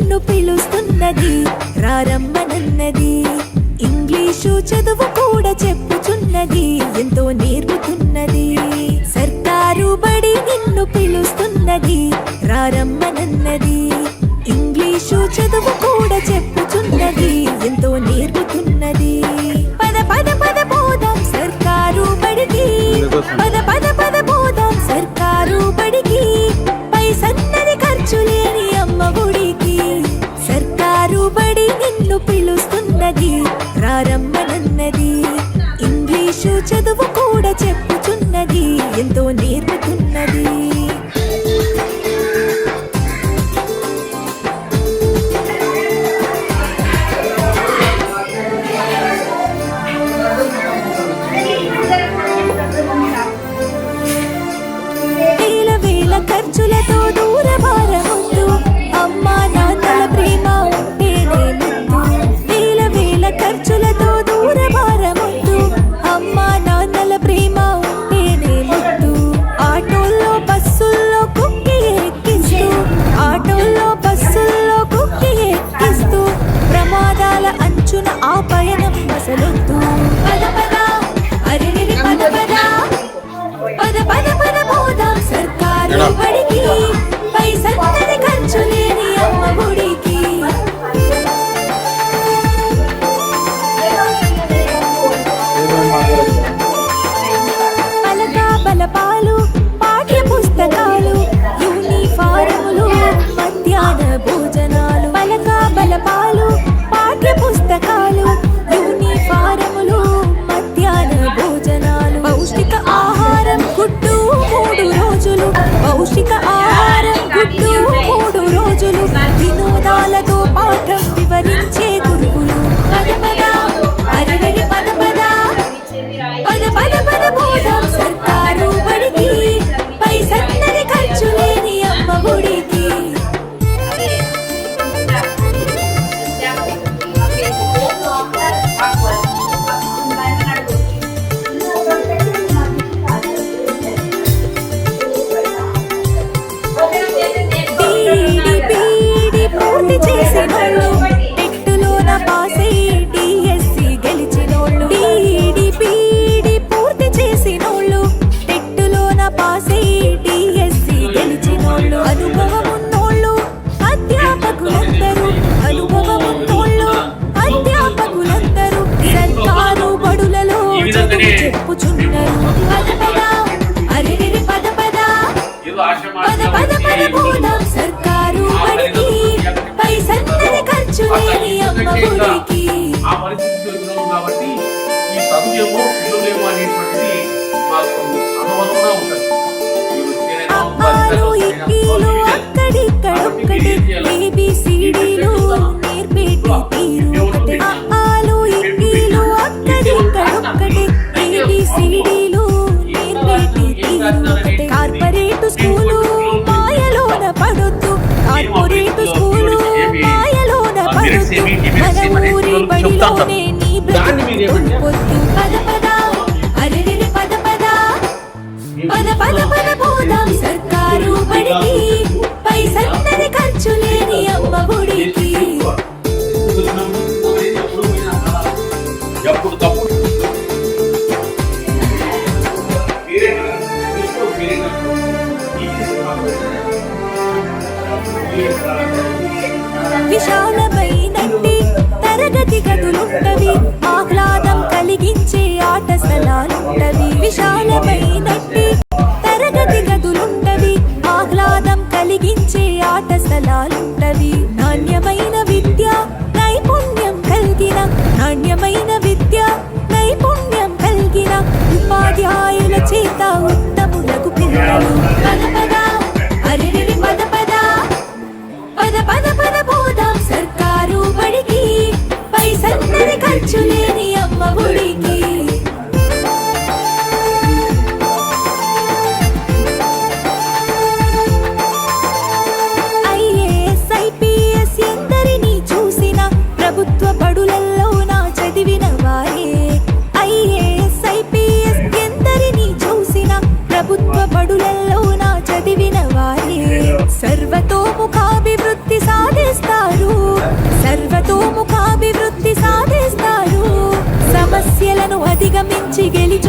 నిన్ను పిలుస్తున్నది, రారమ్మనన్నది. ఇంగ్లీషు చదువు కూడా చెప్పుచున్నది, ఎంతో నేర్పుతున్నది. సర్కారు బడి నిన్ను పిలుస్తున్నది, రారమ్మనన్నది. ఇంగ్లీషు చదువు కూడా చెప్పుచున్నది, ఎంతో నేర్పుతున్నది. పద పద పద పోదాం సర్కారు బడికి, పద పద పద పోదాం సర్కారు బడికి. పైసన్నది ఖర్చు లేని అమ్మ గుడికి. సర్కారు బడి నిన్ను పిలుస్తున్నది, రారమ్మనన్నది. ఇంగ్లీషు చదువు కూడా చెప్పుచున్నది, ఎంతో నేర్పుతున్నది. ఖర్చులతో దూరభారముందు అమ్మా నాన్నల ప్రేమ ఉంటేనే ముద్దు. వేల వేల ఖర్చులతో దూరభారముందు అమ్మా నాన్నల ప్రేమ ఉంటేనే ముద్దు. ఆటోల్లో బస్సుల్లో కుక్కి ఎక్కిస్తూ, ఆటోల్లో బస్సుల్లో కుక్కి ఎక్కిస్తూ ప్రమాదాల అంచున ఆ పయనం అసలొద్దు. పద పద అరెరెరి పద పద పద పద పద పోదాం సర్కారు బడికి. పైసన్నది ఖర్చు లేని అమ్మ గుడికి. పలక బలపాలు, పాఠ్య పుస్తకాలు, యూనిఫారములు, మధ్యాహ్న భోజనాలు. పలక బలపాలు, పాఠ్య పుస్తకాలు, యూనిఫారములు, మధ్యాహ్న భోజనాలు. పౌష్టిక ఆహారం గుడ్డు 3 రోజులు, పౌష్టిక ఆహారం గుడ్డు 3 రోజులు. వినోదాలతో పాఠం వివరించే గురువులు. పద పద అరెరెరి పద పద పద పద పద పోదాం సర్కారు బడికి. పైసన్నది ఖర్చు లేని అమ్మ గుడికి. పూర్తి చేసినోళ్ళు, టెట్టులోన పాసై డిఎస్సి గెలిచినోళ్ళు. పీడి పూర్తి చేసినోళ్ళు, టెట్టులోన పాసై డిఎస్సి గెలిచినోళ్ళు. అనుభవమున్నోళ్ళు అధ్యాపకులందరూ, అనుభవమున్నోళ్ళు అధ్యాపకులందరూ సర్కారు బడులలో చదువు చెప్పుచున్నారు. పద పద అరెరెరి పద పద పద పద పద పోదాం సర్కారు బడికి. పైసన్నది ఖర్చు లేని అమ్మ గుడికి. కాబట్టి ఈ చదువు పిల్లలేమో అనేటువంటిది మాకు అనుభవంగా ఉంటుంది. అమ్మాలు ఇక్కీలు అక్కడిక్కడొక్కటి, ఏబిసిడీలు నేర్పేటి తీరు ఒకటే. అమ్మాలు ఇక్కీలు అక్కడిక్కడొక్కటి, ఏబిసిడీలు నేర్పేటి తీరు ఒకటే. కార్పొరేట్ స్కూలు మాయలోన పడొద్దు, కార్పొరేట్ స్కూలు మాయలోన పడొద్దు. మన ఊరి బడిలోనే నీ బ్రతుకొద్దు. పద పద అరెరెరి పద పద పద పద పద పోదాం సర్కారు బడికి. పైసన్నది ఖర్చు లేని అమ్మ గుడికి. విశాలమైనట్టి తరగతి గదులుంటవి, ఆహ్లాదం కలిగించే ఆట స్థలాలుంటవి. విశాలమైనట్టి తరగతి గదులుంటవి, ఆహ్లాదం కలిగించే ఆట స్థలాలుంటవి. నాణ్యమైన విద్య నైపుణ్యం కలిగిన, నాణ్యమైన విద్య నైపుణ్యం కలిగిన ఉపాధ్యాయుల చేత ఉత్తములకు పిల్లలు. పద పద అరెరెరి పద పద పద పద పద పోదాం సర్కారు బడికి. పైసన్నది ఖర్చు లేని అమ్మ గుడికి. ఐఏఎస్ ఐపీఎస్ ఎందరినీ చూసిన ప్రభుత్వ బడులలో నా చదివిన వారే. ఐఏఎస్ ఐపీఎస్ ఎందరినీ చూసిన ప్రభుత్వ బడులలో నా చదివిన వారే. సర్వతోముఖాభివృద్ధి సాధిస్తారు, అధిగమించి గెలిచొచ్చిన